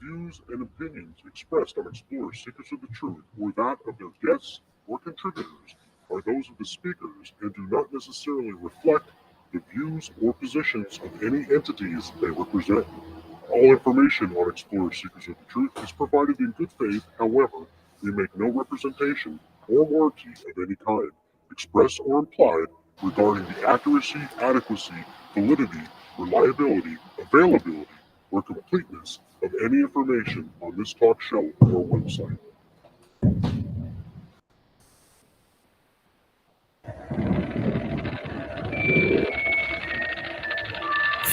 views and opinions expressed on Explorers Seekers of the Truth or that of their guests or contributors are those of the speakers and do not necessarily reflect the views or positions of any entities they represent. All information on Explorers Seekers of the Truth is provided in good faith. However, we make no representation or warranty of any kind, express or implied, regarding the accuracy, adequacy, validity, reliability, availability, or completeness of any information on this talk show or website.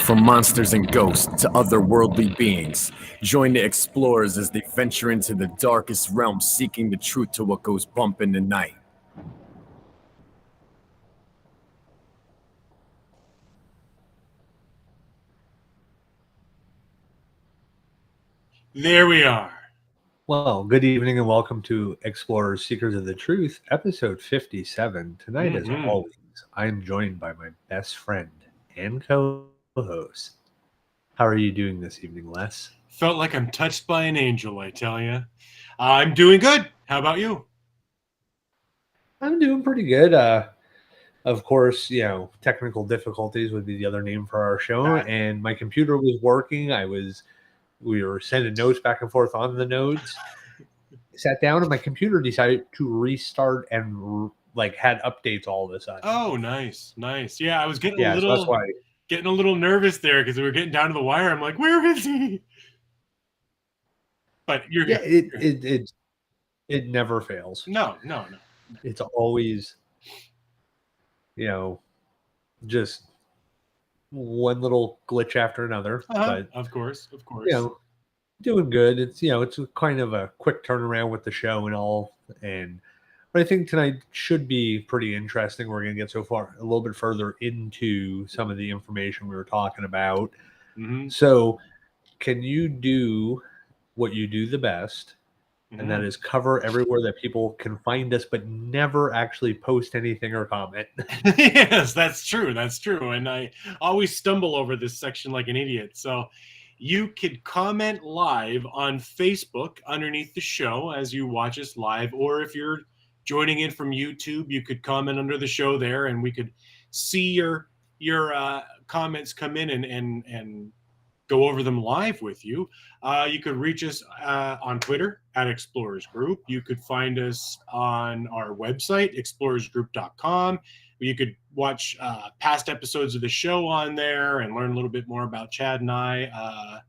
From monsters and ghosts to otherworldly beings, join the explorers as they venture into the darkest realms seeking the truth to what goes bump in the night. There we are. Well, good evening and welcome to Explorers Seekers of the Truth, episode 57. Tonight, as always, I am joined by my best friend and co-host. How are you doing this evening, Les? Felt like I'm touched by an angel, I tell you. I'm doing good. How about you? I'm doing pretty good. Of course, technical difficulties would be the other name for our show, and my computer was working. We were sending notes back and forth on the notes. Sat down and my computer decided to restart and had updates all of a sudden. Oh, nice. Yeah, I was getting so that's why. Getting a little nervous there because we were getting down to the wire. I'm like, where is he? But you're good. It never fails. No. It's always, just one little glitch after another. But of course. Doing good. It's it's kind of a quick turnaround with the show and all. But I think tonight should be pretty interesting. We're going to get a little bit further into some of the information we were talking about. Mm-hmm. So, can you do what you do the best, and that is cover everywhere that people can find us, but never actually post anything or comment? Yes, that's true. And I always stumble over this section like an idiot. So you could comment live on Facebook underneath the show as you watch us live, or if you're joining in from YouTube, you could comment under the show there, and we could see your comments come in and go over them live with you. You could reach us on Twitter at Explorers Group. You could find us on our website, explorersgroup.com. You could watch past episodes of the show on there and learn a little bit more about Chad and I.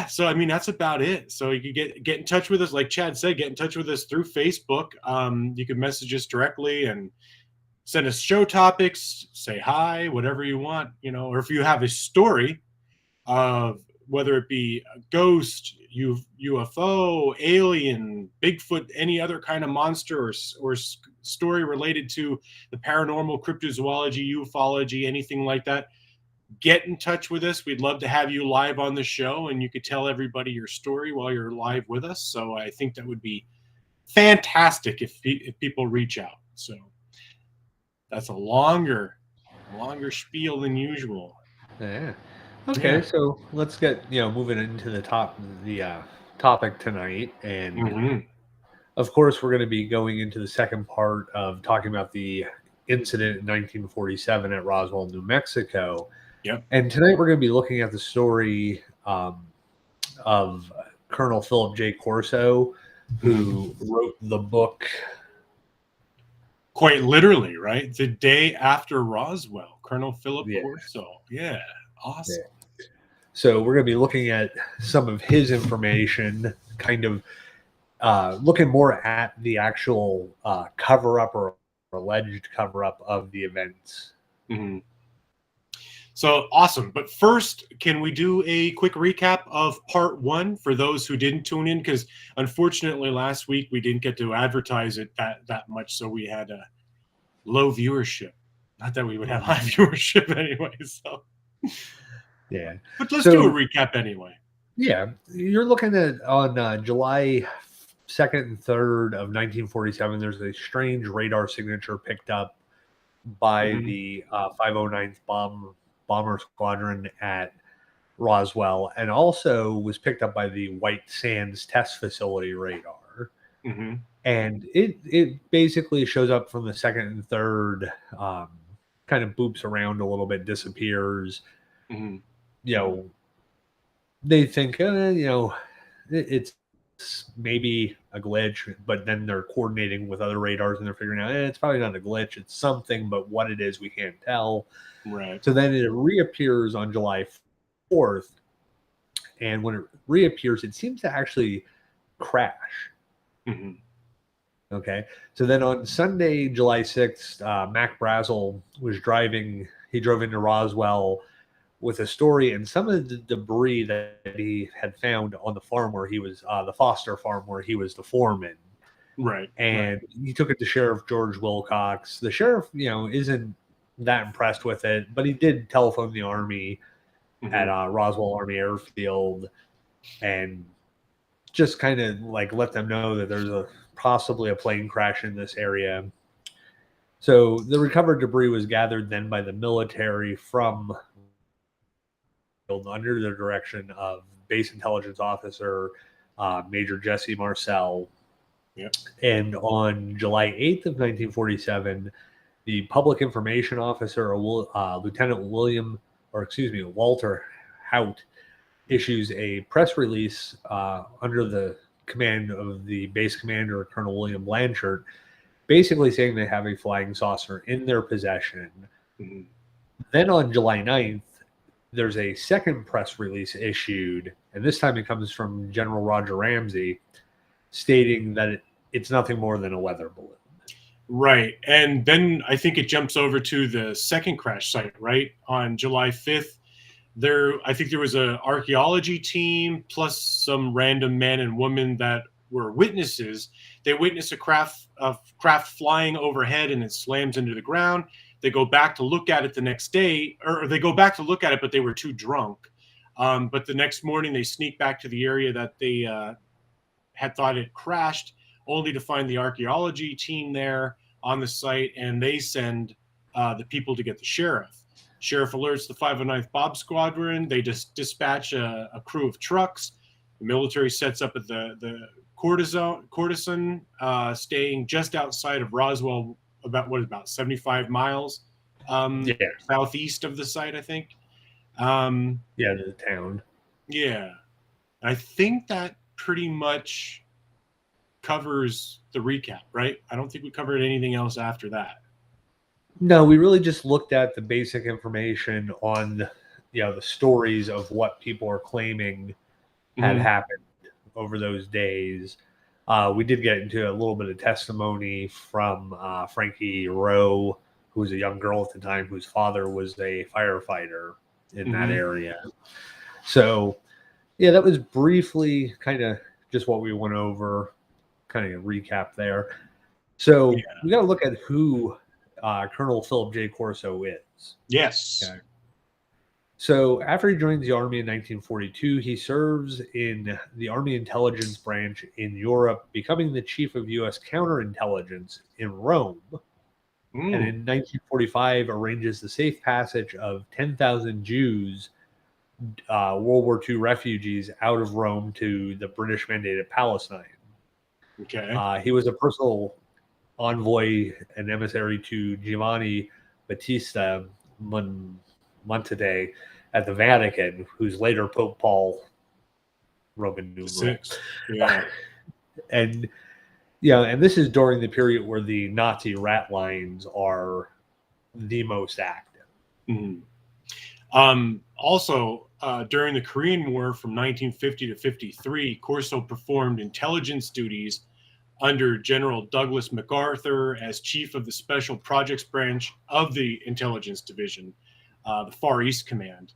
So I mean, that's about it. So you could get in touch with us, like Chad said, get in touch with us through Facebook. You could message us directly and send us show topics, say hi, whatever you want, or if you have a story of whether it be a ghost, UFO, alien, Bigfoot, any other kind of monster or story related to the paranormal, cryptozoology, ufology, anything like that, get in touch with us. We'd love to have you live on the show, and you could tell everybody your story while you're live with us. So I think that would be fantastic if people reach out. So that's a longer spiel than usual. Yeah. Okay, so let's get moving into the topic tonight, and of course we're going to be going into the second part of talking about the incident in 1947 at Roswell, New Mexico. Yep. And tonight we're going to be looking at the story of Colonel Philip J. Corso, who wrote the book. Quite literally, right? The day after Roswell, Colonel Philip Corso. Yeah, awesome. Yeah. So we're going to be looking at some of his information, kind of looking more at the actual cover-up or alleged cover-up of the events. Mm-hmm. So awesome. But first, can we do a quick recap of part one for those who didn't tune in? Because unfortunately, last week we didn't get to advertise it that much, so we had a low viewership. Not that we would have high viewership anyway. So yeah. But let's do a recap anyway. Yeah. You're looking at on July 2nd and 3rd of 1947, there's a strange radar signature picked up by the 509th Bomber Squadron at Roswell, and also was picked up by the White Sands Test Facility radar. Mm-hmm. And it basically shows up from the second and third, kind of boops around a little bit, disappears. Mm-hmm. You know, they think, it's maybe a glitch, but then they're coordinating with other radars and they're figuring out it's probably not a glitch, it's something, but what it is, we can't tell. Right. So then it reappears on July 4th. And when it reappears, it seems to actually crash. Mm-hmm. Okay. So then on Sunday, July 6th, Mac Brazel was driving. He drove into Roswell with a story and some of the debris that he had found on the farm where he was, the Foster farm where he was the foreman. Right. And he took it to Sheriff George Wilcox. The sheriff, isn't that impressed with it, but he did telephone the Army at Roswell Army Airfield and just kind of like let them know that there's possibly a plane crash in this area. So the recovered debris was gathered then by the military from under the direction of Base Intelligence Officer Major Jesse Marcel. Yep. And on July 8th of 1947, the Public Information Officer, Lieutenant Walter Hout, issues a press release under the command of the base commander, Colonel William Blanchard, basically saying they have a flying saucer in their possession. Mm-hmm. Then on July 9th, there's a second press release issued, and this time it comes from General Roger Ramsey, stating that it's nothing more than a weather balloon. Right. And then I think it jumps over to the second crash site, right? On July 5th, I think there was an archaeology team plus some random men and women that were witnesses. They witnessed a craft flying overhead and it slams into the ground. They go back to look at it the next day, or they go back to look at it, but they were too drunk. But the next morning they sneak back to the area that they had thought it crashed, only to find the archaeology team there on the site, and they send the people to get the sheriff. Sheriff alerts the 509th Bomb Squadron. They just dispatch a crew of trucks. The military sets up at the Courtesan, staying just outside of Roswell, about 75 miles southeast of the site, I think. To the town. Yeah. I think that pretty much covers the recap, right? I don't think we covered anything else after that. No, we really just looked at the basic information on, the stories of what people are claiming had happened over those days. We did get into a little bit of testimony from Frankie Rowe, who was a young girl at the time, whose father was a firefighter in that area. So, that was briefly kind of just what we went over, kind of a recap there. So we got to look at who Colonel Philip J. Corso is. Yes. Okay. So after he joins the Army in 1942, he serves in the Army Intelligence Branch in Europe, becoming the chief of U.S. counterintelligence in Rome. And in 1945, arranges the safe passage of 10,000 Jews, World War II refugees, out of Rome to the British-mandated Palestine. Okay. He was a personal envoy and emissary to Giovanni Battista Montade at the Vatican, who's later Pope Paul, Roman numerals. Yeah. And this is during the period where the Nazi rat lines are the most active. Also, during the Korean War from 1950 to 53, Corso performed intelligence duties under General Douglas MacArthur as chief of the Special Projects Branch of the Intelligence Division, the Far East Command.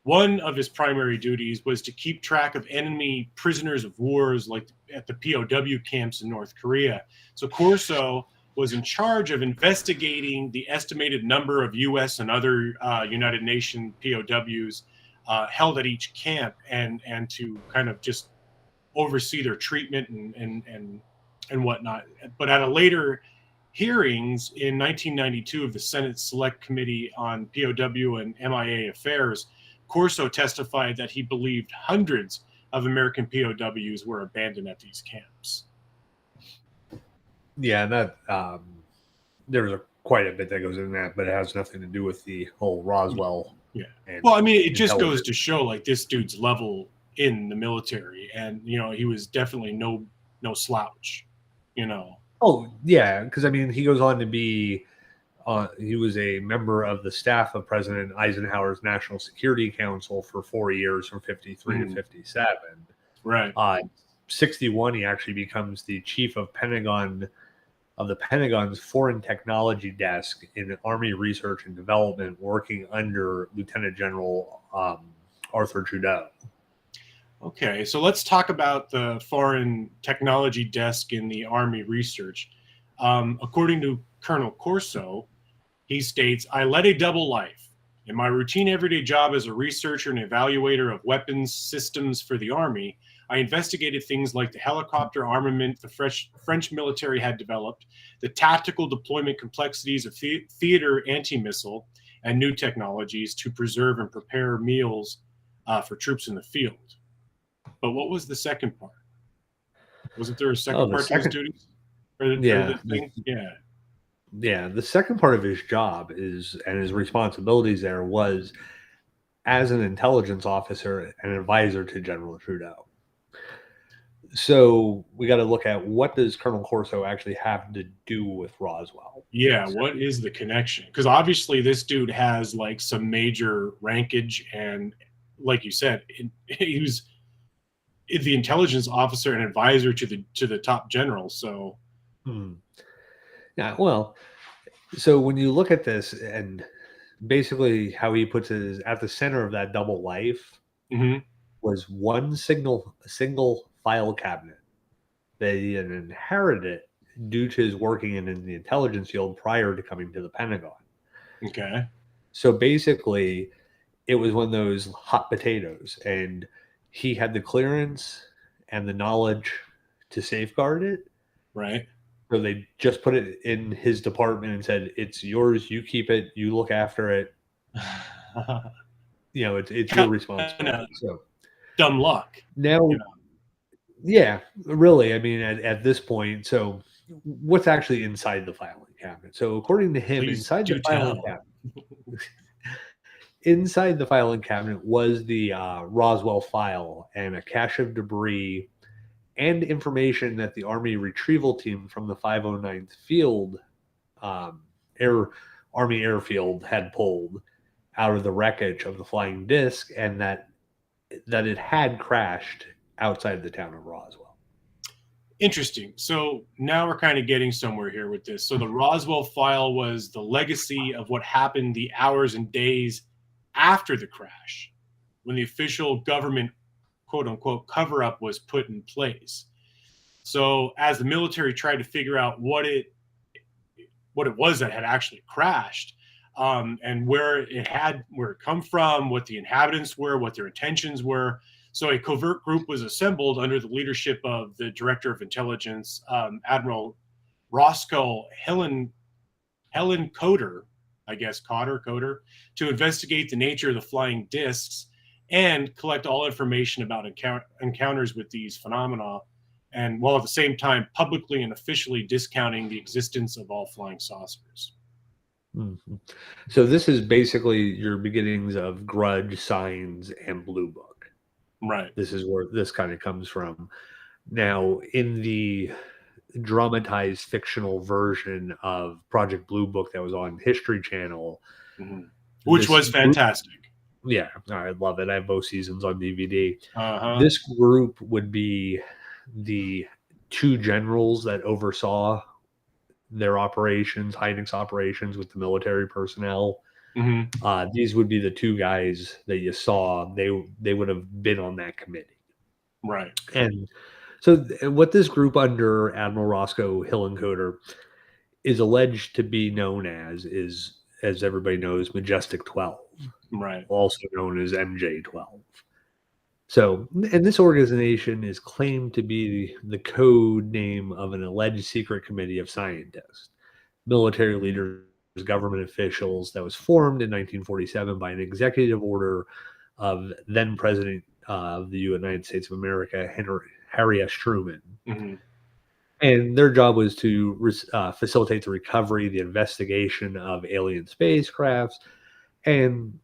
One of his primary duties was to keep track of enemy prisoners of wars, like at the POW camps in North Korea. So Corso was in charge of investigating the estimated number of U.S. and other United Nations POWs held at each camp, and to kind of just oversee their treatment and whatnot. But at a later hearings in 1992 of the Senate Select Committee on POW and MIA Affairs, Corso testified that he believed hundreds of American POWs were abandoned at these camps. Yeah, that there's quite a bit that goes in that, but it has nothing to do with the whole Roswell. Yeah. And Well, I mean, it just goes intelligence. to show like this dude's level in the military, and he was definitely no slouch. Oh yeah, because I mean, he goes on to be. He was a member of the staff of President Eisenhower's National Security Council for 4 years, from 53 to 57. Right. 61, he actually becomes the chief of the Pentagon's Foreign Technology Desk in Army Research and Development, working under Lieutenant General Arthur Trudeau. Okay, so let's talk about the Foreign Technology Desk in the Army Research. According to Colonel Corso, he states, "I led a double life. In my routine everyday job as a researcher and evaluator of weapons systems for the Army, I investigated things like the helicopter armament the French military had developed, the tactical deployment complexities of theater anti-missile, and new technologies to preserve and prepare meals for troops in the field." But what was the second part? Wasn't there a second part to his duties? Yeah, the second part of his job and his responsibilities there was as an intelligence officer and advisor to General Trudeau. So we got to look at, what does Colonel Corso actually have to do with Roswell? Yeah, what is the connection? Because obviously this dude has like some major rankage, and like you said, he was the intelligence officer and advisor to the top general. So yeah, well, so when you look at this, and basically how he puts it is, at the center of that double life was one single file cabinet that he had inherited due to his working in the intelligence field prior to coming to the Pentagon. Okay. So basically, it was one of those hot potatoes, and he had the clearance and the knowledge to safeguard it. Right. So they just put it in his department and said, "It's yours. You keep it. You look after it. It's your responsibility." So dumb luck. Now, yeah, really. I mean, at this point, so what's actually inside the filing cabinet? So according to him, inside the filing cabinet was the Roswell file and a cache of debris and information that the Army retrieval team from the 509th Field Army Airfield had pulled out of the wreckage of the flying disc, and that it had crashed outside the town of Roswell. Interesting. So now we're kind of getting somewhere here with this. So the Roswell file was the legacy of what happened the hours and days after the crash, when the official government quote unquote cover up was put in place. So as the military tried to figure out what it was that had actually crashed, and where it come from, what the inhabitants were, what their intentions were. So a covert group was assembled under the leadership of the Director of Intelligence, Admiral Roscoe Helen Coder, to investigate the nature of the flying discs and collect all information about encounters with these phenomena, and while at the same time publicly and officially discounting the existence of all flying saucers. Mm-hmm. So this is basically your beginnings of Grudge, Signs, and Blue Book. Right. This is where this kind of comes from. Now, in the dramatized fictional version of Project Blue Book that was on History Channel, which was fantastic. Yeah, I love it. I have both seasons on DVD. This group would be the two generals that oversaw their operations, Hynix operations with the military personnel. These would be the two guys that you saw. They would have been on that committee. Right. And so what this group under Admiral Roscoe Hillencoder is alleged to be known as is, as everybody knows, Majestic 12. Right. Also known as MJ12. So, and this organization is claimed to be the code name of an alleged secret committee of scientists, military leaders, government officials that was formed in 1947 by an executive order of then President of the United States of America, Harry S. Truman. Mm-hmm. And their job was to facilitate the recovery, the investigation of alien spacecrafts, and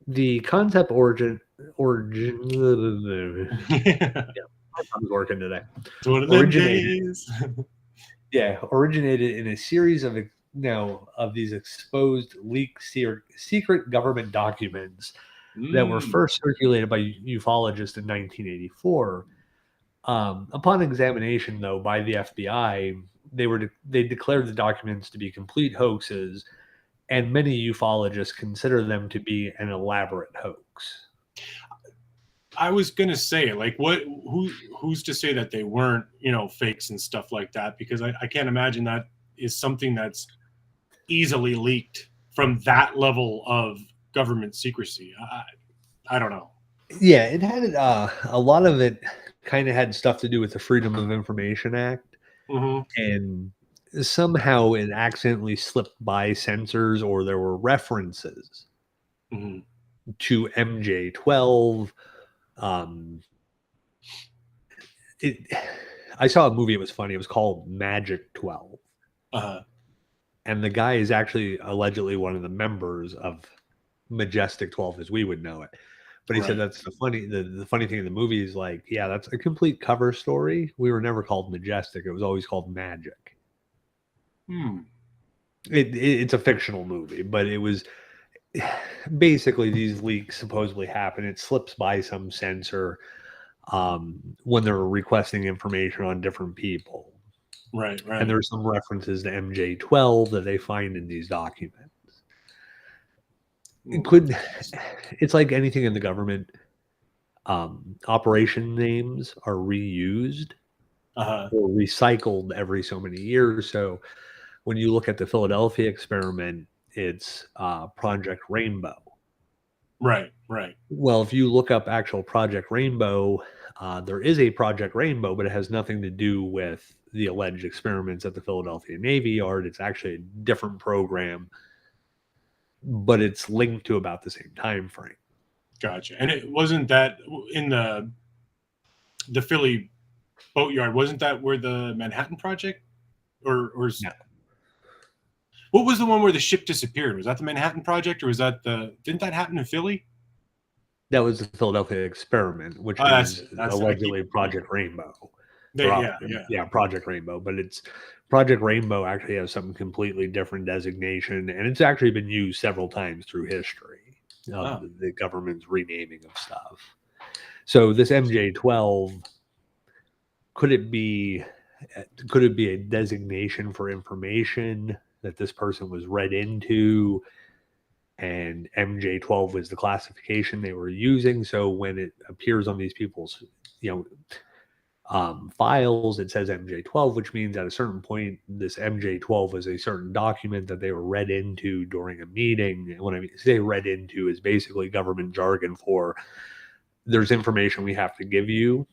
the concept origin. Yeah, I was working today. It's one of them days. Originated in a series of these exposed leaked secret government documents that were first circulated by ufologists in 1984. Upon examination, though, by the FBI, they declared the documents to be complete hoaxes, and many ufologists consider them to be an elaborate hoax. I was gonna say, like, who's to say that they weren't, fakes and stuff like that? Because I can't imagine that is something that's easily leaked from that level of government secrecy. I don't know. Yeah, it had a lot of it kind of had stuff to do with the Freedom of Information Act, and somehow it accidentally slipped by censors, or there were references to MJ12. I saw a movie. It was funny. It was called Magic 12, and the guy is actually allegedly one of the members of Majestic 12, as we would know it. But he said that's the funny thing in the movie is, like, yeah, that's a complete cover story. We were never called Majestic. It was always called Magic. It's a fictional movie, but it was basically these leaks supposedly happen. It slips by some censor when they're requesting information on different people. Right. And there's some references to MJ12 that they find in these documents. It's like anything in the government. Operation names are reused or recycled every so many years. So when you look at the Philadelphia experiment, it's Project Rainbow. Right. Well, if you look up actual Project Rainbow, there is a Project Rainbow, but it has nothing to do with the alleged experiments at the Philadelphia Navy Yard. It's actually a different program, but it's linked to about the same time frame. Gotcha. And it wasn't that in the Philly boatyard, wasn't that where the Manhattan Project or no. What was the one where the ship disappeared? Was that the Manhattan Project, or was that didn't that happen in Philly? That was the Philadelphia experiment, which was allegedly Project Rainbow. Project Rainbow. But it's Project Rainbow actually has some completely different designation, and it's actually been used several times through history of the government's renaming of stuff. So this MJ12, could it be a designation for information that this person was read into, and MJ12 was the classification they were using? So when it appears on these people's files, it says MJ12, which means at a certain point this MJ12 was a certain document that they were read into during a meeting. And when I say read into is basically government jargon for there's information we have to give you,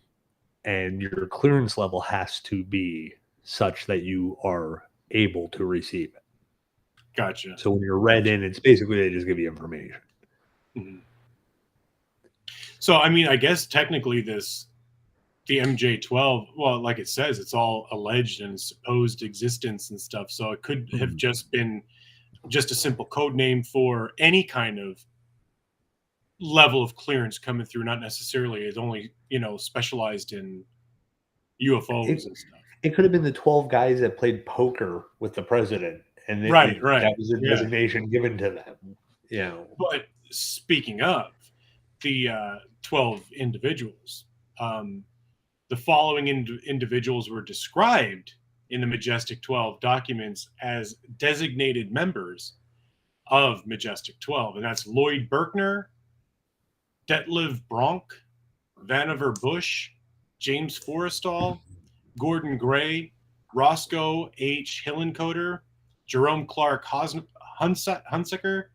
and your clearance level has to be such that you are able to receive it. Gotcha. So when you're read in, it's basically they just give you information. So, I mean, I guess technically the MJ12, well, like it says, it's all alleged and supposed existence and stuff. So it could have just been just a simple code name for any kind of level of clearance coming through, not necessarily it's only, specialized in UFOs and stuff. It could have been the 12 guys that played poker with the president, and right. That was a designation given to them. But speaking of the 12 individuals, the following individuals were described in the Majestic 12 documents as designated members of Majestic 12, and that's Lloyd Berkner, Detlev Bronk, Vannevar Bush, James Forrestal, Gordon Gray, Roscoe H. Hillencoter, Jerome Clark Hunsaker,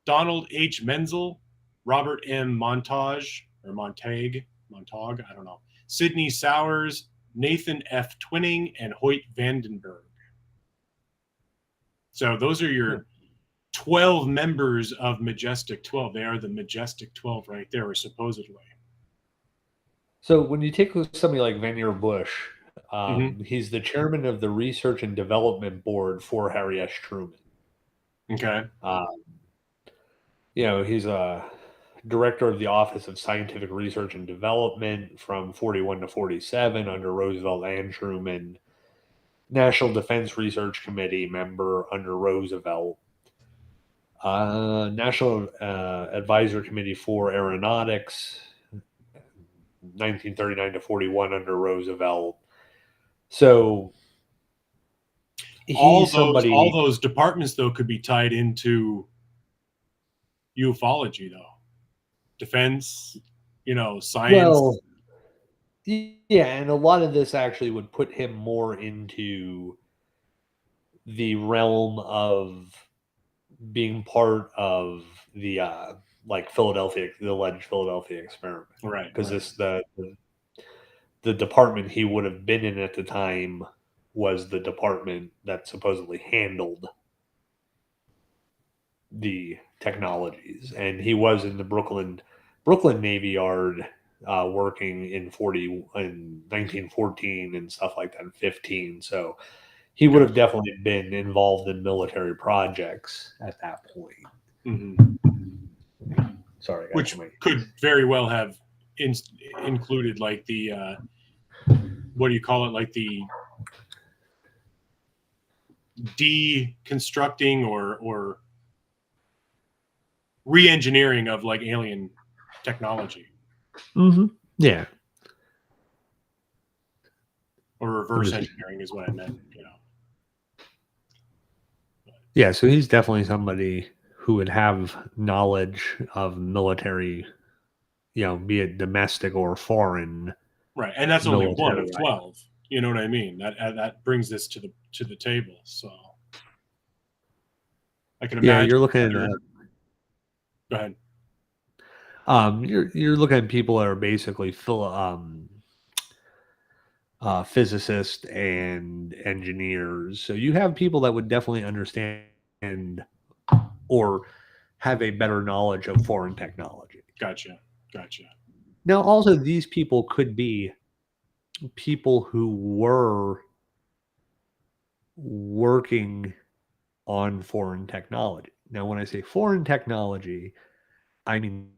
Donald H. Menzel, Robert M. Montague, I don't know, Sidney Sowers, Nathan F. Twinning, and Hoyt Vandenberg. So those are your 12 members of Majestic 12. They are the Majestic 12 right there, or supposedly. So when you take somebody like Vannevar Bush, Mhm. he's the chairman of the Research and Development Board for Harry S. Truman. Okay. He's a director of the Office of Scientific Research and Development from 41 to 47 under Roosevelt and Truman. National Defense Research Committee member under Roosevelt. National Advisor Committee for Aeronautics, 1939 to 41 under Roosevelt. So all he's somebody. those departments though could be tied into ufology though. Defense, science. Well, yeah, and a lot of this actually would put him more into the realm of being part of the the alleged Philadelphia experiment, Right. because right. the department he would have been in at the time was the department that supposedly handled the technologies, and he was in the Brooklyn Navy Yard working in 1914 and stuff like that in 15. So he would have definitely been involved in military projects at that point. Mhm. Sorry, guys, Which could very well have included like the what do you call it, like the deconstructing or re-engineering of like alien technology. Mm-hmm. Yeah. Or reverse engineering is what I meant, Yeah, so he's definitely somebody who would have knowledge of military, be it domestic or foreign. Right, and that's only one of military, 12. You know what I mean? That brings this to the table. So I can imagine. Yeah, you're looking at Go ahead. You're looking at people that are basically physicists and engineers. So you have people that would definitely understand or have a better knowledge of foreign technology. Gotcha. Now, also, these people could be people who were working on foreign technology. Now, when I say foreign technology, I mean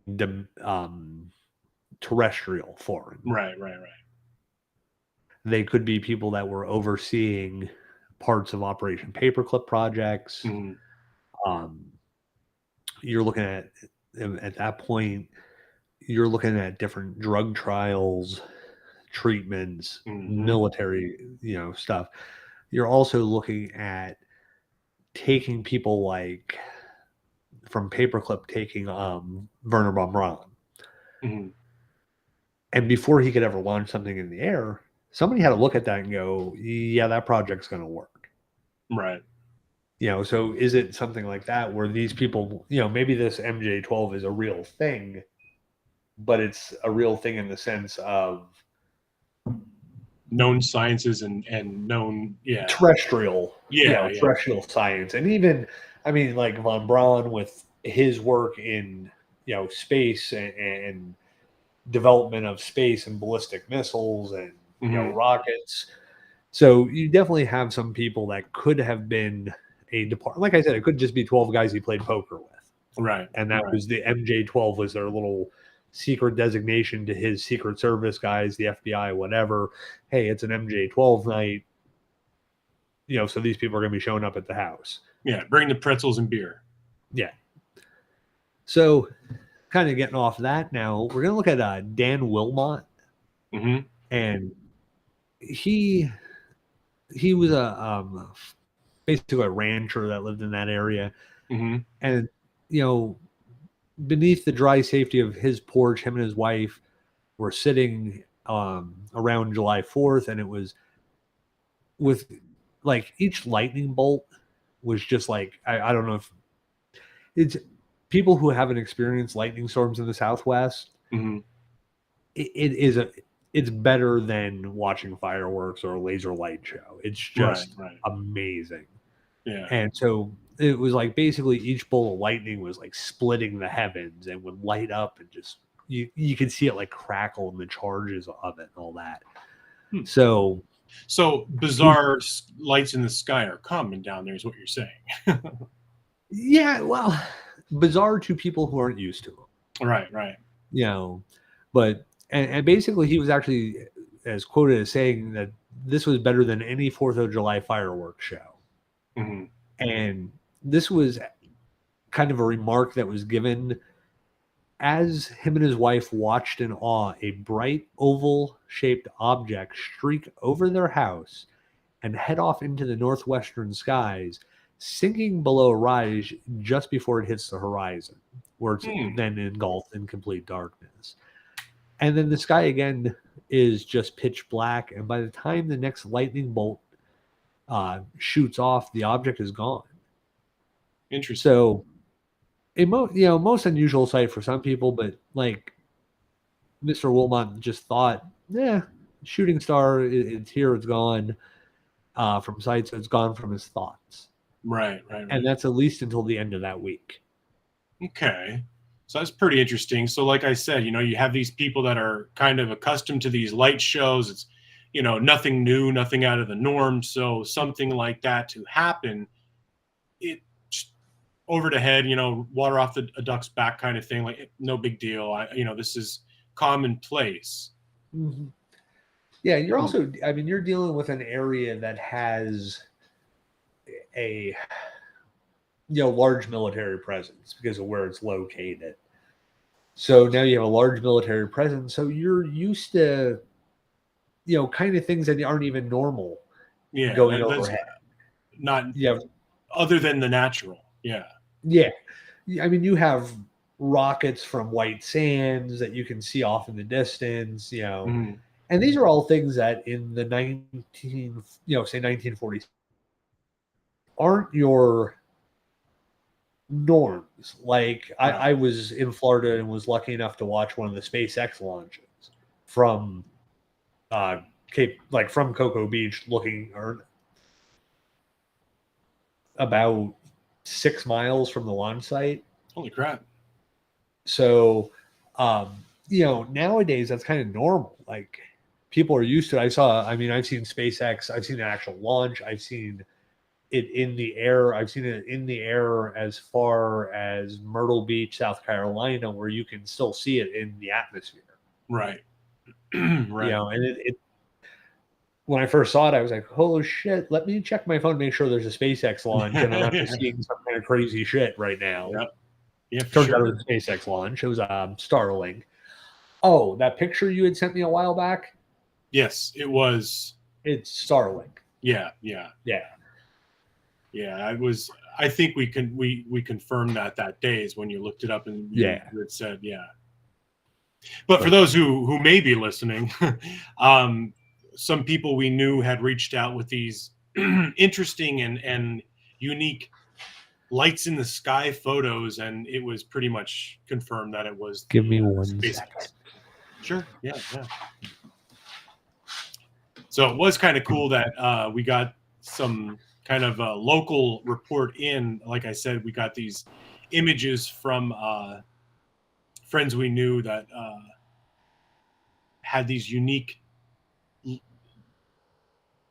terrestrial foreign. Right. They could be people that were overseeing parts of Operation Paperclip projects. Mm-hmm. You're looking at that point, you're looking at different drug trials, treatments, Mm-hmm. military, stuff. You're also looking at taking people like from Paperclip, taking Werner von Braun. Mm-hmm. And before he could ever launch something in the air, somebody had to look at that and go, yeah, that project's going to work. Right. So is it something like that where these people, maybe this MJ-12 is a real thing, but it's a real thing in the sense of known sciences and known, terrestrial, terrestrial science. And even, like von Braun with his work in, space and development of space and ballistic missiles and rockets. So you definitely have some people that could have been a department. Like I said, it could just be 12 guys he played poker with. Right. And that was the MJ-12 was their little secret designation to his Secret Service guys, the FBI, whatever. Hey, it's an MJ-12 night. So these people are going to be showing up at the house. Yeah, bring the pretzels and beer. Yeah. So kind of getting off that now, we're going to look at Dan Wilmot. Mm-hmm. And he was basically a rancher that lived in that area. Mm-hmm. And, beneath the dry safety of his porch, him and his wife were sitting around July 4th. And it was with like each lightning bolt was just like, I don't know if it's people who haven't experienced lightning storms in the Southwest. Mm-hmm. It's better than watching fireworks or a laser light show. It's just amazing. Yeah. And so it was like basically each bolt of lightning was like splitting the heavens and would light up and just you could see it like crackle in the charges of it and all that. So bizarre lights in the sky are common down there, is what you're saying. yeah, well, bizarre to people who aren't used to them. Right. But and basically he was actually as quoted as saying that this was better than any 4th of July fireworks show. Mm-hmm. And this was kind of a remark that was given as him and his wife watched in awe a bright oval-shaped object streak over their house and head off into the northwestern skies, sinking below a rise just before it hits the horizon, where it's then engulfed in complete darkness. And then the sky again is just pitch black, and by the time the next lightning bolt shoots off, the object is gone. Interesting. So, most unusual sight for some people, but like Mr. Wilmot just thought, shooting star, it's here, it's gone from sight, so it's gone from his thoughts. Right. And that's at least until the end of that week. Okay. So that's pretty interesting. So like I said, you have these people that are kind of accustomed to these light shows. It's, nothing new, nothing out of the norm. So something like that to happen, it over the head, water off a duck's back kind of thing. Like, no big deal. This is commonplace. Mm-hmm. Yeah. You're also, you're dealing with an area that has a large military presence because of where it's located. So now you have a large military presence. So you're used to, kind of things that aren't even normal going overhead. Not other than the natural. Yeah. Yeah. You have rockets from White Sands that you can see off in the distance, and these are all things that in the 1940s aren't your norms. Like I was in Florida and was lucky enough to watch one of the SpaceX launches from from Cocoa Beach, looking about 6 miles from the launch site. Holy crap. So nowadays that's kind of normal. Like, people are used to it. I've seen SpaceX, I've seen an actual launch, I've seen it in the air. I've seen it in the air as far as Myrtle Beach, South Carolina, where you can still see it in the atmosphere. Right. Right. And it when I first saw it, I was like, holy shit, let me check my phone, make sure there's a SpaceX launch and I'm not just seeing some kind of crazy shit right now. Yep. Yeah, Turns out it was a SpaceX launch. It was Starlink. Oh, that picture you had sent me a while back? Yes, it was. It's Starlink. Yeah. I think we confirmed that day is when you looked it up and you had said, But for those who may be listening, some people we knew had reached out with these interesting and unique lights in the sky photos, and it was pretty much confirmed that it was. Give me 1 second. Sure. Yeah. So it was kind of cool that we got some kind of a local report in. Like I said, we got these images from friends we knew that had these unique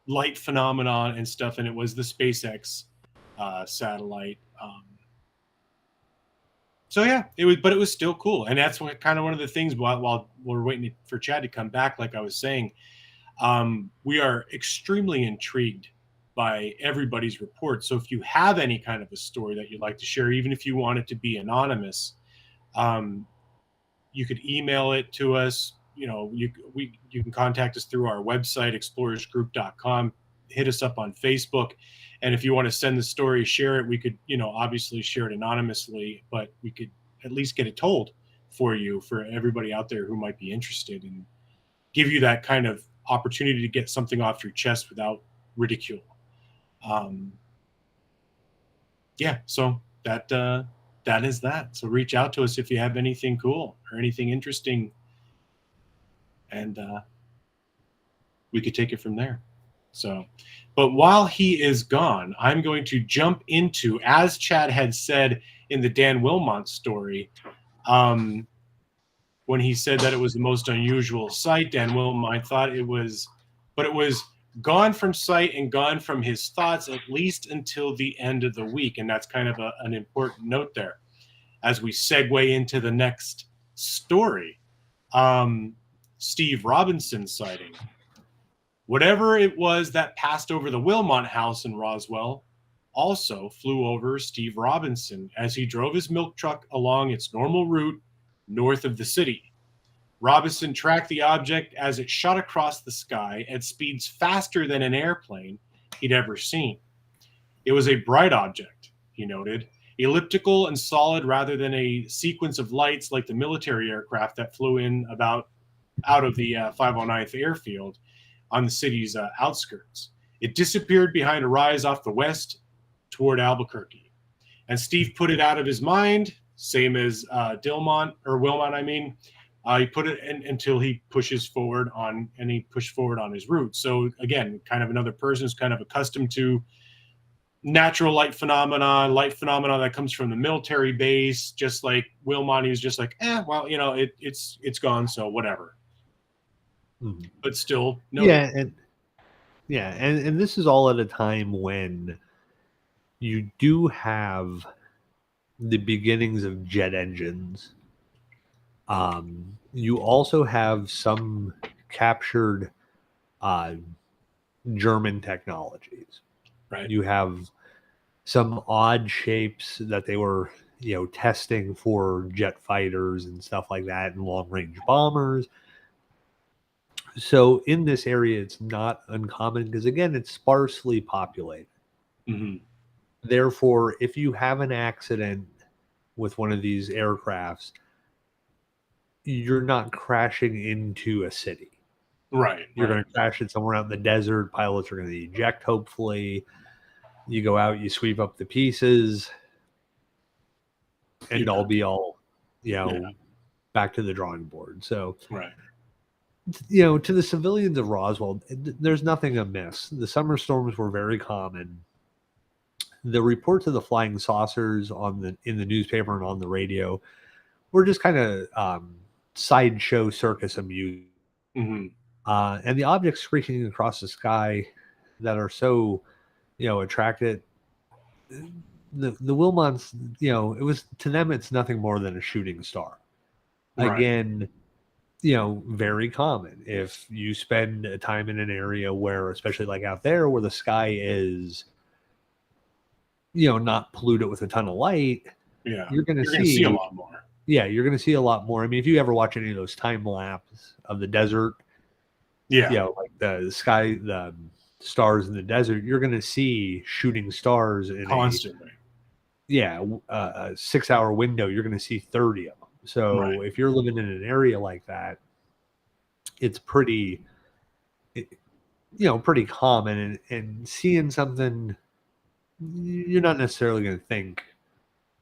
light phenomenon and stuff, and it was the SpaceX satellite. So yeah, it was still cool, and that's kind of one of the things while we're waiting for Chad to come back. Like I was saying, we are extremely intrigued by everybody's report. So if you have any kind of a story that you'd like to share, even if you want it to be anonymous, you could email it to us. You can contact us through our website, explorersgroup.com. Hit us up on Facebook. And if you want to send the story, share it, we could, obviously share it anonymously, but we could at least get it told for you, for everybody out there who might be interested, and give you that kind of opportunity to get something off your chest without ridicule. So that is that. So reach out to us if you have anything cool or anything interesting, and we could take it from there. So, but while he is gone, I'm going to jump into, as Chad had said in the Dan Wilmot story, when he said that it was the most unusual sight, Dan Wilmot thought it was, but it was gone from sight and gone from his thoughts at least until the end of the week. And that's kind of an important note there as we segue into the next story. Steve Robinson sighting. Whatever it was that passed over the Wilmot house in Roswell also flew over Steve Robinson as he drove his milk truck along its normal route north of the city. Robinson tracked the object as it shot across the sky at speeds faster than an airplane he'd ever seen. It was a bright object, he noted, elliptical and solid rather than a sequence of lights like the military aircraft that flew in out of the 509th airfield on the city's outskirts. It disappeared behind a rise off the west toward Albuquerque. And Steve put it out of his mind, same as Wilmot, I mean. He put it in until he pushed forward on his route. So again, kind of another person who's kind of accustomed to natural light phenomena that comes from the military base, just like Wilmot. He was just like, well, it's gone, so whatever. Mm-hmm. But still, no. And this is all at a time when you do have the beginnings of jet engines. You also have some captured German technologies. Right. You have some odd shapes that they were, testing for jet fighters and stuff like that, and long-range bombers. So in this area, it's not uncommon because, again, it's sparsely populated. Mm-hmm. Therefore, if you have an accident with one of these aircrafts, you're not crashing into a city. Right. You're going to crash it somewhere out in the desert. Pilots are going to eject, hopefully. You go out, you sweep up the pieces, and all be all, back to the drawing board. So, right. To the civilians of Roswell, there's nothing amiss. The summer storms were very common. The reports of the flying saucers in the newspaper and on the radio were just kind of sideshow circus amusement. Mm-hmm. And the objects screeching across the sky that are so, attracted the Wilmots. It was, to them, it's nothing more than a shooting star. Right. Again, very common. If you spend time in an area where, especially like out there, where the sky is, not polluted with a ton of light, you're going to see a lot more. Yeah, you're going to see a lot more. I mean, if you ever watch any of those time lapse of the desert, like the sky, the stars in the desert, you're going to see shooting stars in constantly. A 6-hour window. You're going to see 30 of them. So if you're living in an area like that, it's pretty common, and seeing something, you're not necessarily going to think,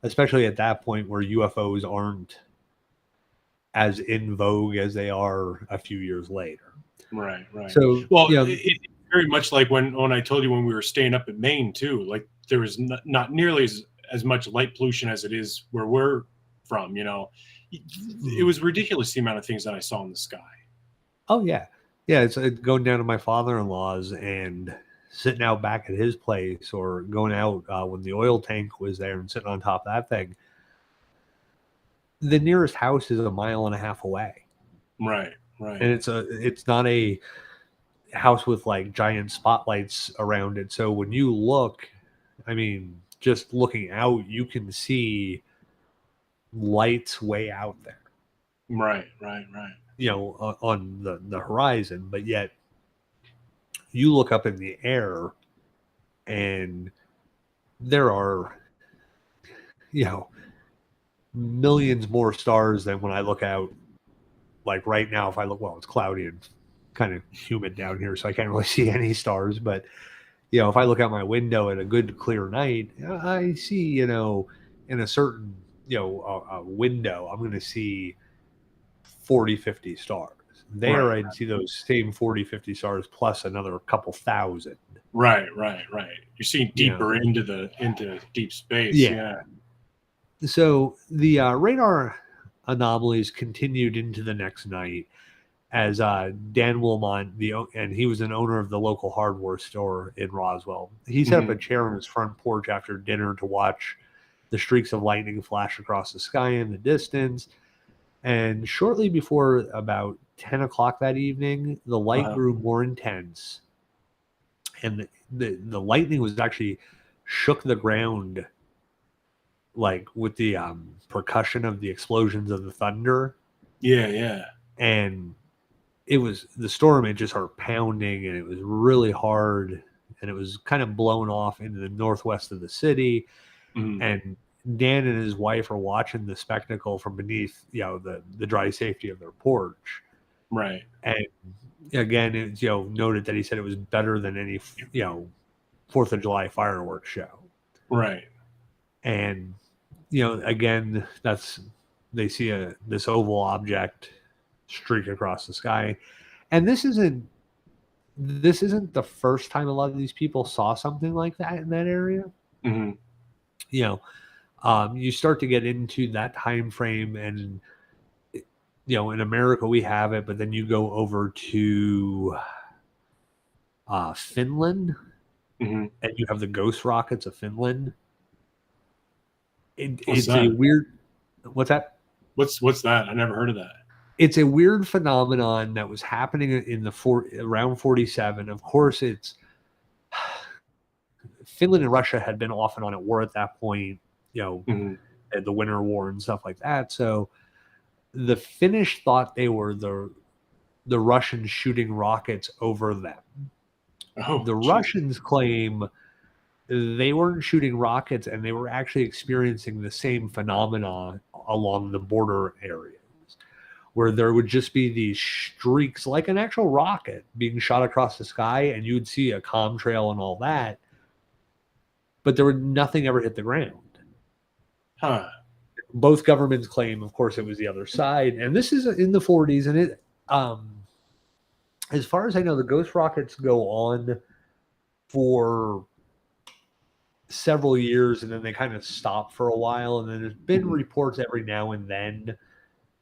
especially at that point where UFOs aren't as in vogue as they are a few years later. Right. So, it's very much like when I told you when we were staying up in Maine too, like there was not nearly as much light pollution as it is where we're from, It was ridiculous the amount of things that I saw in the sky. Oh, yeah. Yeah, it's going down to my father-in-law's and sitting out back at his place, or going out when the oil tank was there and sitting on top of that thing. The nearest house is 1.5 miles away. Right. And it's not a house with like giant spotlights around it. So when you look, I mean, just looking out, you can see lights way out there. Right. On the horizon, but yet you look up in the air and there are, millions more stars than when I look out. Like right now, if I look, it's cloudy and kind of humid down here, so I can't really see any stars. But, if I look out my window at a good clear night, I see, in a certain, a window, I'm going to see 40, 50 stars. There, Right. I'd see those same 40, 50 stars plus another couple thousand. Right. You're seeing You know. deeper into deep space. Yeah. Yeah. So the radar anomalies continued into the next night as Dan Wilmot, and he was an owner of the local hardware store in Roswell. He set up a chair on his front porch after dinner to watch the streaks of lightning flash across the sky in the distance. And shortly before about 10 o'clock that evening, the light grew more intense. And the lightning was actually shook the ground like with the percussion of the explosions of the thunder. Yeah. And it was the storm, it just started pounding and it was really hard. And it was kind of blown off into the northwest of the city. And Dan and his wife are watching the spectacle from beneath, the dry safety of their porch. Right. And again, it's, noted that he said it was better than any, 4th of July fireworks show. Right. And, again, they see this oval object streak across the sky. And this isn't the first time a lot of these people saw something like that in that area. You start to get into that time frame, and in America we have it, but then you go over to Finland, and you have the ghost rockets of Finland. It's a weird. What's that? What's that? I never heard of that. It's a weird phenomenon that was happening in around 47. Of course, it's Finland and Russia had been off and on at war at that point. The Winter War and stuff like that. So the Finnish thought they were the Russians shooting rockets over them. The Russians claim they weren't shooting rockets and they were actually experiencing the same phenomena along the border areas, where there would just be these streaks like an actual rocket being shot across the sky, and you would see a comm trail and all that, but there would nothing ever hit the ground. Both governments claim, of course, it was the other side, and this is in the 40s. And it, as far as I know, the ghost rockets go on for several years, and then they kind of stop for a while. And then there's been reports every now and then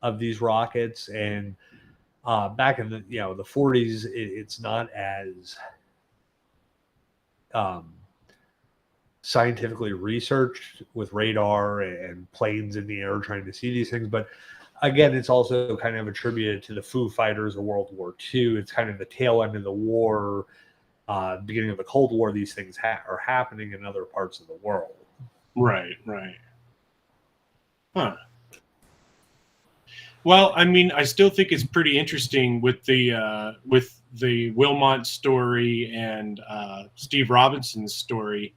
of these rockets. And back in the the 40s, it's not as scientifically researched with radar and planes in the air trying to see these things. But again, it's also kind of attributed to the Foo Fighters of World War II. It's kind of the tail end of the war, beginning of the Cold War. These things are happening in other parts of the world. Right. Well, I mean, I still think it's pretty interesting with the Wilmot story and Steve Robinson's story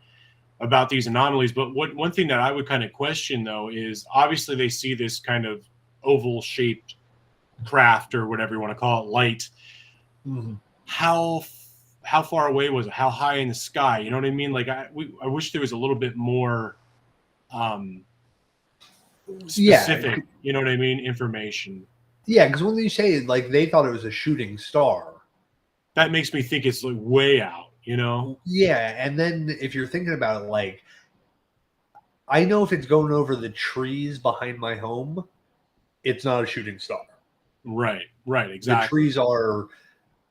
about these anomalies. But one thing that I would kind of question, though, is obviously they see this kind of oval shaped craft, or whatever you want to call it, light. How far away was it? How high in the sky? You know what I mean? Like I wish there was a little bit more specific, you know what I mean, information. Yeah, because when you say like they thought it was a shooting star, that makes me think it's like way out. Yeah, and then if you're thinking about it, like, I know if it's going over the trees behind my home, it's not a shooting star. Right, exactly. The trees are,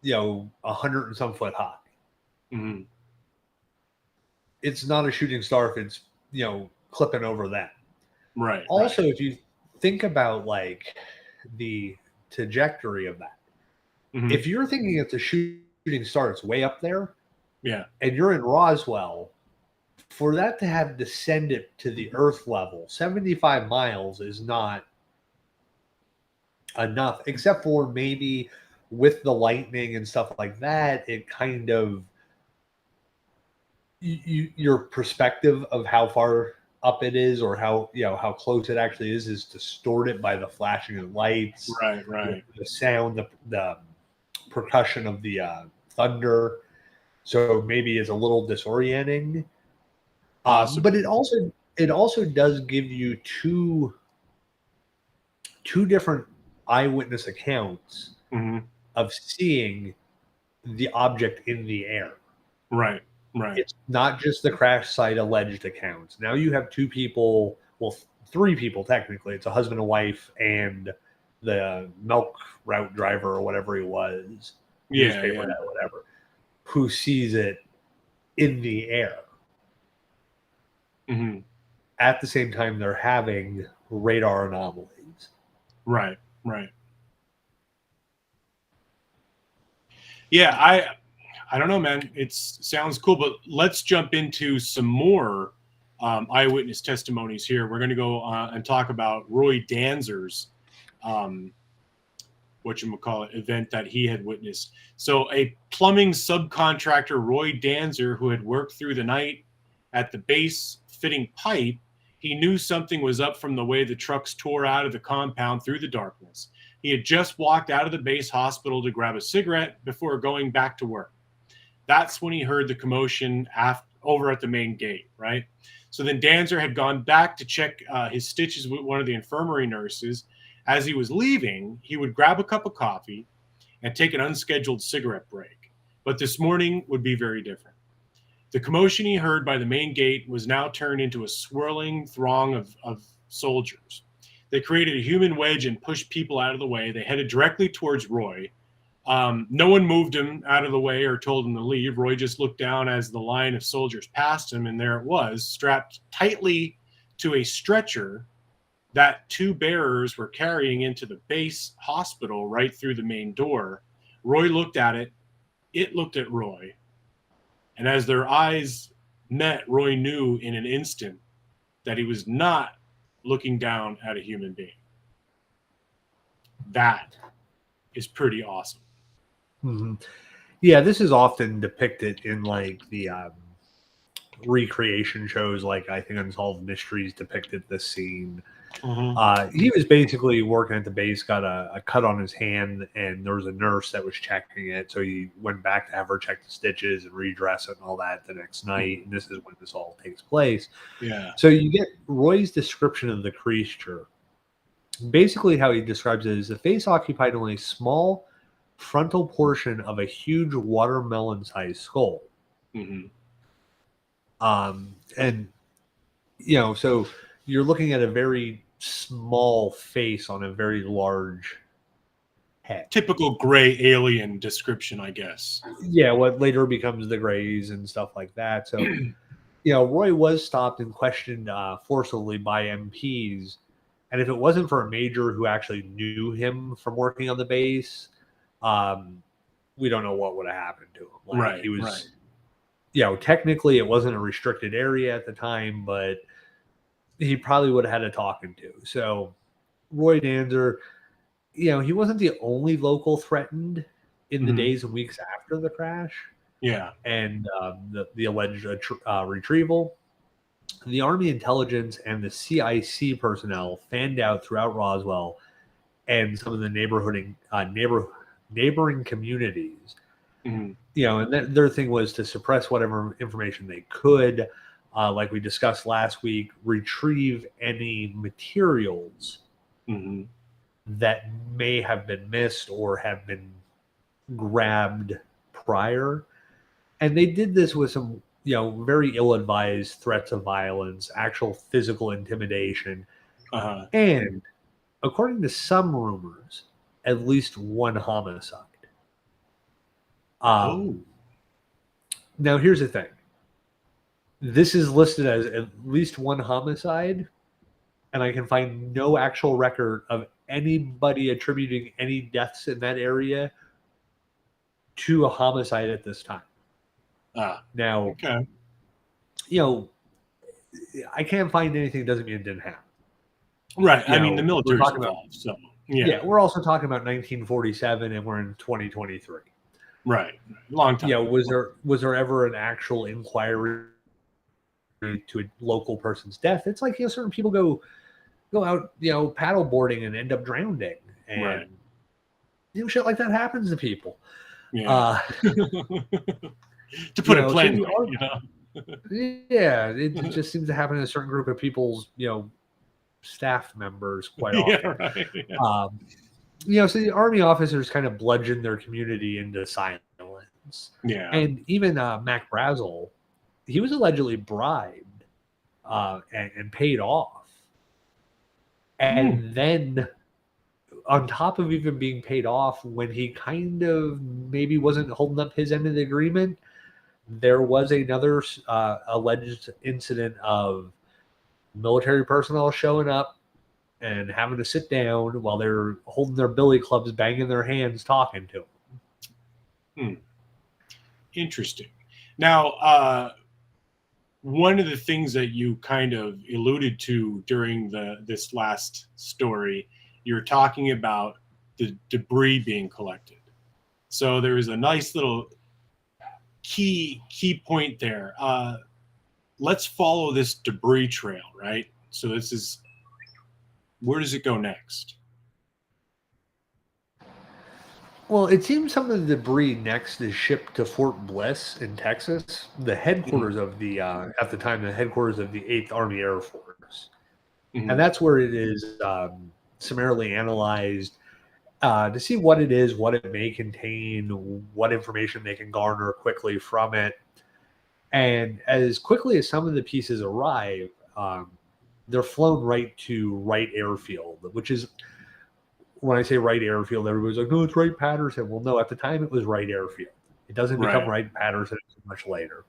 100 and some foot high. It's not a shooting star if it's, clipping over that. Right. Also, if you think about like the trajectory of that, if you're thinking it's a shooting star, it's way up there. Yeah. And you're in Roswell, for that to have descended to the Earth level, 75 miles is not enough, except for maybe with the lightning and stuff like that, it kind of, your perspective of how far up it is, or how close it actually is distorted by the flashing of lights. Right. The sound, the percussion of the thunder. So maybe it's a little disorienting. But it also does give you two different eyewitness accounts Mhm. of seeing the object in the air. Right. Right. It's not just the crash site alleged accounts. Now you have two people, well, three people technically. It's a husband and wife and the milk route driver or whatever he was, Yeah. newspaper Yeah. guy, whatever, who sees it in the air. Mhm. At the same time, they're having radar anomalies. Right. Right. Yeah. I don't know, man. It sounds cool, but let's jump into some more eyewitness testimonies here. We're going to go and talk about Roy Danzer's whatchamacallit event that he had witnessed. So a plumbing subcontractor, Roy Danzer, who had worked through the night at the base fitting pipe, he knew something was up from the way the trucks tore out of the compound through the darkness. He had just walked out of the base hospital to grab a cigarette before going back to work. That's when he heard the commotion over at the main gate, right? So then Danzer had gone back to check his stitches with one of the infirmary nurses. As he was leaving, he would grab a cup of coffee and take an unscheduled cigarette break. But this morning would be very different. The commotion he heard by the main gate was now turned into a swirling throng of soldiers. They created a human wedge and pushed people out of the way. They headed directly towards Roy. No one moved him out of the way or told him to leave. Roy just looked down as the line of soldiers passed him, and there it was, strapped tightly to a stretcher that two bearers were carrying into the base hospital right through the main door. Roy looked at it. It looked at Roy. And as their eyes met, Roy knew in an instant that he was not looking down at a human being. That is pretty awesome. Mm-hmm. Yeah, this is often depicted in like the recreation shows, like I think Unsolved Mysteries depicted this scene. Mm-hmm. He was basically working at the base, got a cut on his hand, and there was a nurse that was checking it. So he went back to have her check the stitches and redress it and all that the next night. And this is when this all takes place. Yeah. So you get Roy's description of the creature. Basically, how he describes it is the face occupied only a small frontal portion of a huge watermelon-sized skull. Mm-hmm. And you know, so you're looking at a very small face on a very large head. Typical gray alien description, I guess. Yeah, what later becomes the Greys and stuff like that. So, you know, Roy was stopped and questioned forcibly by MPs. And if it wasn't for a major who actually knew him from working on the base, we don't know what would have happened to him. Like, Right. He was, right. you know, technically it wasn't a restricted area at the time, but he probably would have had a talking to. So Roy Danzer, you know, he wasn't the only local threatened in the days and weeks after the crash. Yeah. And the alleged retrieval. The Army intelligence and the CIC personnel fanned out throughout Roswell and some of the neighboring communities. Mm-hmm. You know, and their thing was to suppress whatever information they could, like we discussed last week, retrieve any materials that may have been missed or have been grabbed prior. And they did this with some, you know, very ill-advised threats of violence, actual physical intimidation, and according to some rumors, at least one homicide. Now, here's the thing. This is listed as at least one homicide, and I can find no actual record of anybody attributing any deaths in that area to a homicide at this time. Now, you know, I can't find anything. Doesn't mean it didn't happen. Right. You I mean, know, the military's involved. So, yeah, we're also talking about 1947, and we're in 2023. Right. Long time. Yeah. Was there ever an actual inquiry to a local person's death? It's like, you know, certain people go out, you know, paddle boarding and end up drowning, and you know, shit like that happens to people. Yeah. To put it plainly, you know. Yeah, it just seems to happen in a certain group of people's, you know, staff members quite often. Yeah, right. Yeah. So the army officers kind of bludgeoned their community into silence. Yeah. And even Mac Brazel, he was allegedly bribed and paid off. And then, on top of even being paid off, when he kind of maybe wasn't holding up his end of the agreement, there was another alleged incident of military personnel showing up and having to sit down while they're holding their billy clubs, banging their hands, talking to him. Interesting. Now, one of the things that you kind of alluded to during this last story, you're talking about the debris being collected. So there is a nice little key point there. Let's follow this debris trail, right? So this is, where does it go next? Well, it seems some of the debris next is shipped to Fort Bliss in Texas, the headquarters of the, at the time, the headquarters of the 8th Army Air Force. And that's where it is summarily analyzed to see what it is, what it may contain, what information they can garner quickly from it. And as quickly as some of the pieces arrive, they're flown right to Wright Airfield, which is, when I say Wright Airfield, everybody's like, no, it's Wright Patterson. Well, no, at the time it was Wright Airfield. It doesn't become Wright Patterson until much later.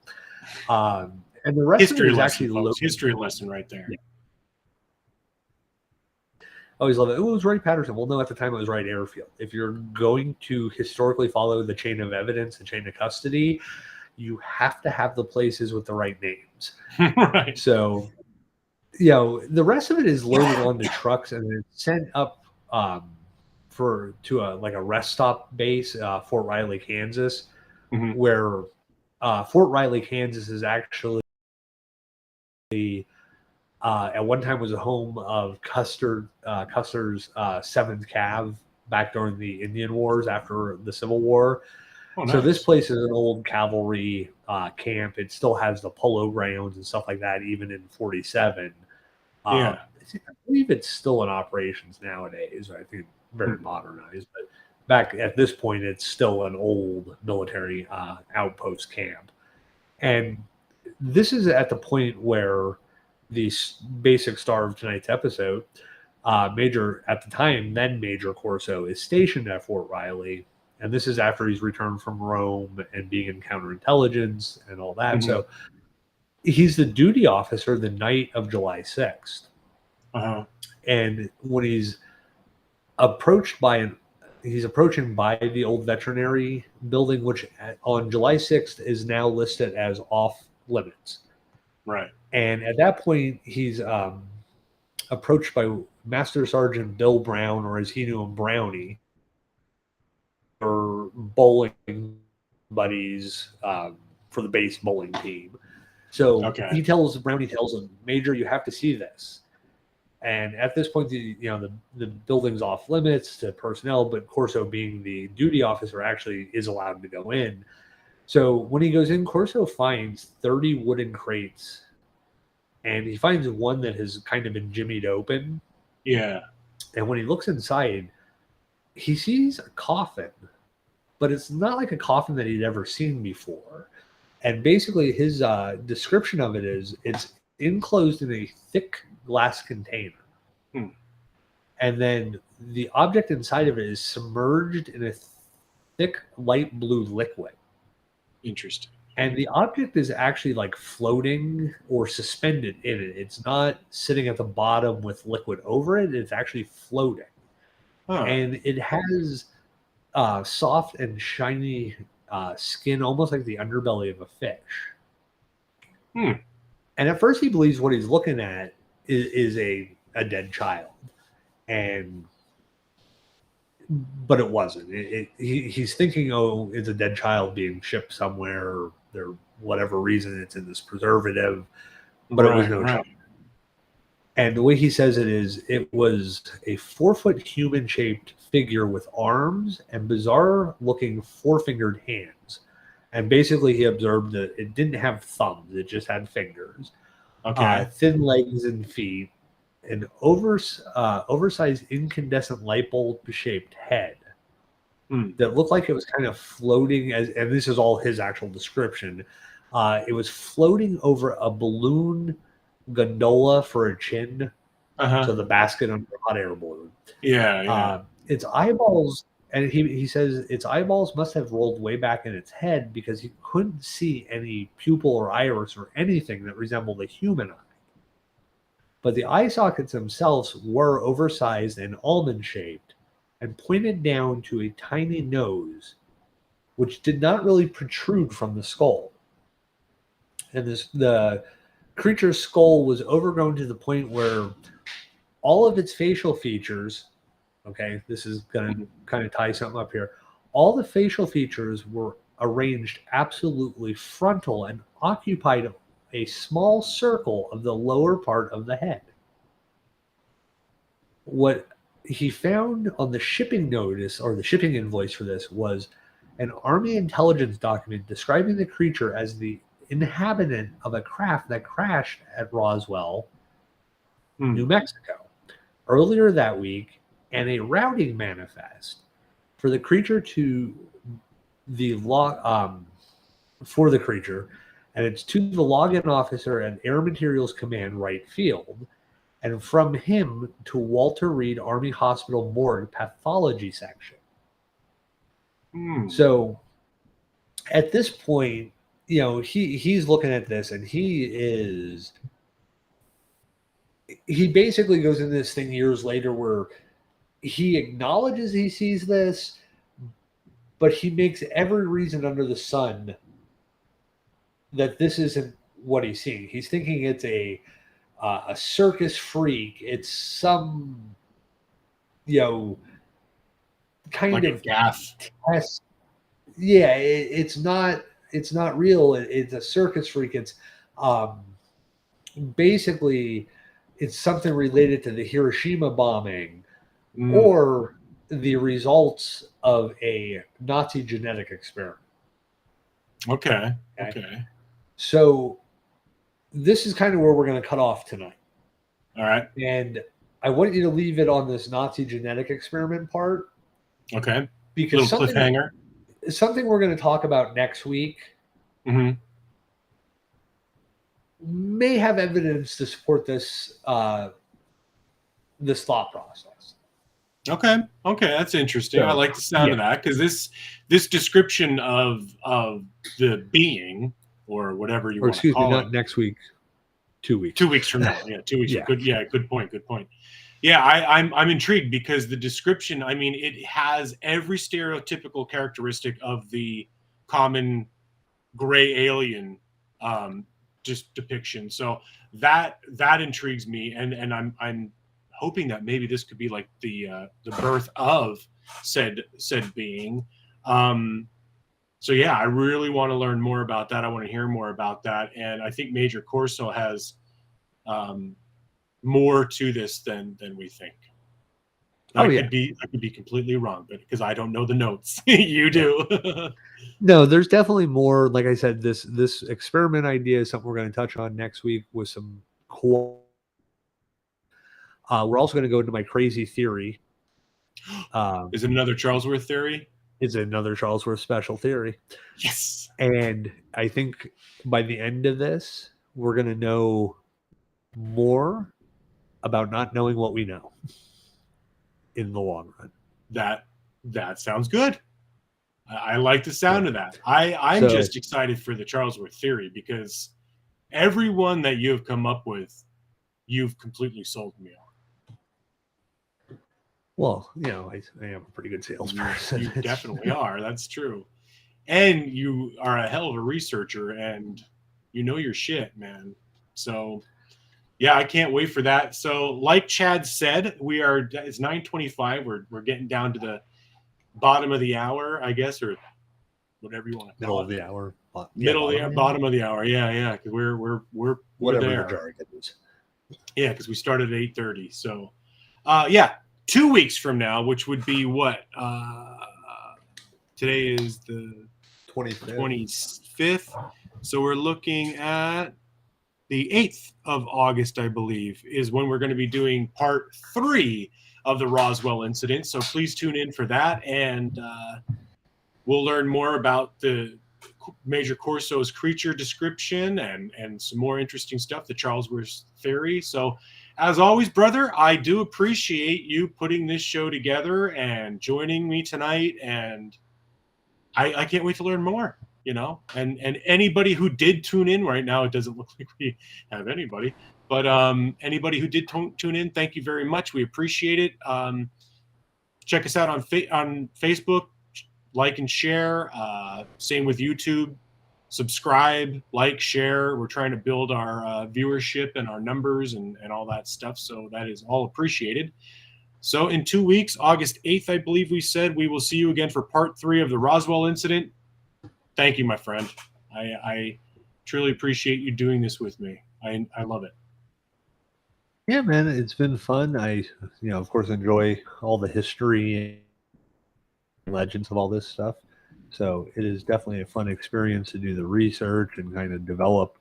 And the rest history of it is lesson, actually folks. History lesson right there. Yeah. I always love it. Oh, it was Wright Patterson. Well, no, at the time it was Wright Airfield. If you're going to historically follow the chain of evidence, the chain of custody, you have to have the places with the right names. Right. So, the rest of it is loaded onto trucks and then sent up to a rest stop base, Fort Riley, Kansas, where Fort Riley, Kansas is actually at one time was a home of Custer's 7th Cav back during the Indian Wars after the Civil War. Oh, nice. So this place is an old cavalry camp. It still has the polo grounds and stuff like that, even in 47. I believe it's still in operations nowadays. I think very modernized, but back at this point, it's still an old military outpost camp. And this is at the point where the basic star of tonight's episode, Major Corso, is stationed at Fort Riley. And this is after he's returned from Rome and being in counterintelligence and all that. So he's the duty officer the night of July 6th. And when he's approaching by the old veterinary building, which on July 6th is now listed as off limits. Right. And at that point, he's approached by Master Sergeant Bill Brown, or as he knew him, Brownie, or bowling buddies for the base bowling team. So Brownie tells him, Major, you have to see this. And at this point, the building's off limits to personnel, but Corso, being the duty officer, actually is allowed to go in. So when he goes in, Corso finds 30 wooden crates, and he finds one that has kind of been jimmied open. Yeah. And when he looks inside, he sees a coffin, but it's not like a coffin that he'd ever seen before. And basically his description of it is it's enclosed in a thick glass container. And then the object inside of it is submerged in a thick light blue liquid. Interesting. And the object is actually like floating or suspended in it. It's not sitting at the bottom with liquid over it. It's actually floating. And it has soft and shiny skin, almost like the underbelly of a fish. And at first he believes what he's looking at is a dead child. But it wasn't. He's thinking, oh, it's a dead child being shipped somewhere. Or whatever reason it's in this preservative, but it was no child. And the way he says it was a 4-foot human-shaped figure with arms and bizarre-looking 4-fingered hands. And basically, he observed that it didn't have thumbs; it just had fingers. Thin legs and feet, an oversized incandescent light bulb shaped head that looked like it was kind of floating and this is all his actual description. It was floating over a balloon gondola for a chin, so the basket under a hot air balloon. Yeah. Its eyeballs, and he says its eyeballs must have rolled way back in its head because he couldn't see any pupil or iris or anything that resembled a human eye. But the eye sockets themselves were oversized and almond-shaped and pointed down to a tiny nose, which did not really protrude from the skull. And the creature's skull was overgrown to the point where all of its facial features, okay, this is going to kind of tie something up here, all the facial features were arranged absolutely frontal and occupied a small circle of the lower part of the head. What he found on the shipping notice or the shipping invoice for this was an Army intelligence document describing the creature as the inhabitant of a craft that crashed at Roswell, New Mexico, earlier that week, and a routing manifest for the creature for the creature, and it's to the login officer at Air Materials Command, Wright Field, and from him to Walter Reed Army Hospital Morgue Pathology Section. So at this point, he's looking at this and he basically goes into this thing years later where he acknowledges he sees this, but he makes every reason under the sun that this isn't what he's seeing. He's thinking it's a circus freak. It's some, kind like of a gaff test. Yeah, it's not real. It's a circus freak. It's basically it's something related to the Hiroshima bombing or the results of a Nazi genetic experiment. Okay. So this is kind of where we're going to cut off tonight. All right. And I want you to leave it on this Nazi genetic experiment part. Okay. Because cliffhanger. Something we're going to talk about next week may have evidence to support this this thought process. Okay, that's interesting. So, I like the sound of that because this description of the being or whatever you want to call it. Not next week. 2 weeks. 2 weeks from now. Yeah, 2 weeks. Yeah. Good point. Yeah, I'm intrigued because the description, I mean, it has every stereotypical characteristic of the common gray alien just depiction. So that intrigues me, and I'm hoping that maybe this could be like the birth of said being. So yeah, I really want to learn more about that. I want to hear more about that, and I think Major Corso has more to this than we think. I could be completely wrong, but because I don't know the notes, you do. No, there's definitely more. Like I said, this experiment idea is something we're going to touch on next week with some cool. We're also going to go into my crazy theory. Is it another Charlesworth theory? Is another Charlesworth special theory. Yes. And I think by the end of this, we're going to know more about not knowing what we know in the long run. That sounds good. I like the sound of that. I'm just excited for the Charlesworth theory because everyone that you have come up with, you've completely sold me on. Well, I am a pretty good salesperson. You definitely are. That's true. And you are a hell of a researcher and you know your shit, man. So yeah, I can't wait for that. So like Chad said, it's 9:25. We're getting down to the bottom of the hour, I guess, or whatever you want to call it. Middle of the hour. Bottom of the hour. Yeah. Because we're whatever there. The jargon is. Yeah, because we started at 8:30. So yeah, 2 weeks from now, which would be what? Today is the 25th. So we're looking at the 8th of August, I believe, is when we're going to be doing part 3 of the Roswell incident. So please tune in for that, and we'll learn more about the Major Corso's creature description and some more interesting stuff, the Charlesworth theory. So as always, brother, I do appreciate you putting this show together and joining me tonight, and I can't wait to learn more, you know, and anybody who did tune in right now, it doesn't look like we have anybody, but anybody who did tune in, thank you very much. We appreciate it. Check us out on Facebook, like and share. Same with YouTube. Subscribe, like, share. We're trying to build our viewership and our numbers and all that stuff. So that is all appreciated. So in 2 weeks, August 8th, I believe we said, we will see you again for part 3 of the Roswell incident. Thank you, my friend. I truly appreciate you doing this with me. I love it. Yeah, man, it's been fun. I, of course, enjoy all the history and legends of all this stuff. So it is definitely a fun experience to do the research and kind of develop,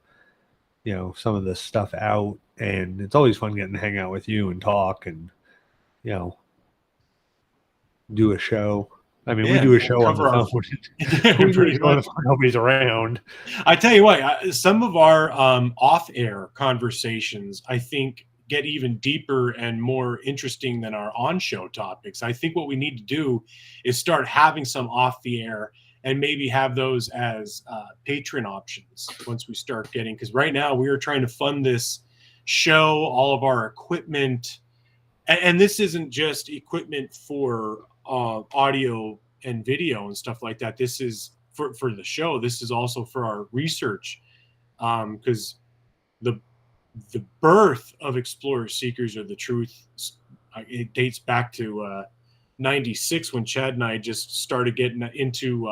some of this stuff out. And it's always fun getting to hang out with you and talk and, do a show. I mean, we do a show on the phone. We do a show on the phone. Nobody's around. I tell you what, some of our off-air conversations, I think, get even deeper and more interesting than our on-show topics. I think what we need to do is start having some off the air and maybe have those as patron options once we start getting, because right now we are trying to fund this show, all of our equipment, and this isn't just equipment for audio and video and stuff like that. This is for the show. This is also for our research, because the birth of Explorers, Seekers of the Truth, it dates back to 96 when Chad and I just started getting into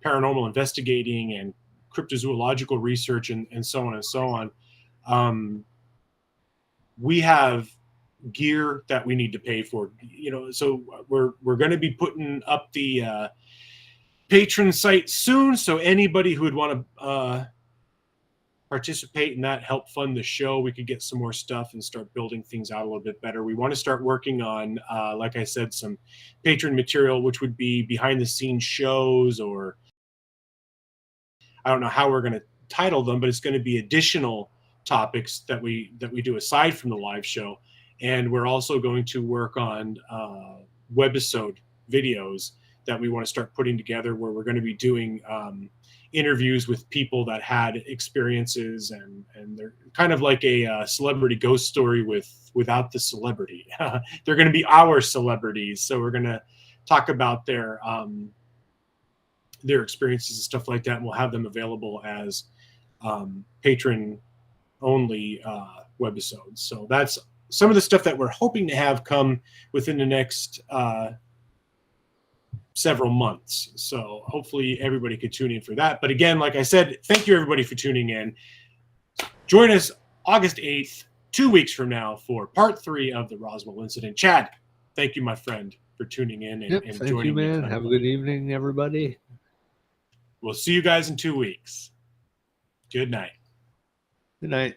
paranormal investigating and cryptozoological research and so on and so on. We have gear that we need to pay for, so we're going to be putting up the patron site soon. So anybody who would want to participate in that, help fund the show, we could get some more stuff and start building things out a little bit better. We want to start working on, like I said, some patron material, which would be behind the scenes shows, or I don't know how we're going to title them, but it's going to be additional topics that we do aside from the live show. And we're also going to work on webisode videos that we want to start putting together, where we're going to be doing interviews with people that had experiences, and they're kind of like a celebrity ghost story without the celebrity. They're going to be our celebrities, so we're going to talk about their experiences and stuff like that, and we'll have them available as patron only webisodes. So that's some of the stuff that we're hoping to have come within the next several months. So hopefully everybody could tune in for that. But again, like I said, thank you everybody for tuning in. Join us August 8th, 2 weeks from now, for part 3 of the Roswell incident. Chad, thank you, my friend, for tuning in and thank joining you, man. me. Have a good evening, everybody. We'll see you guys in 2 weeks. Good night. Good night.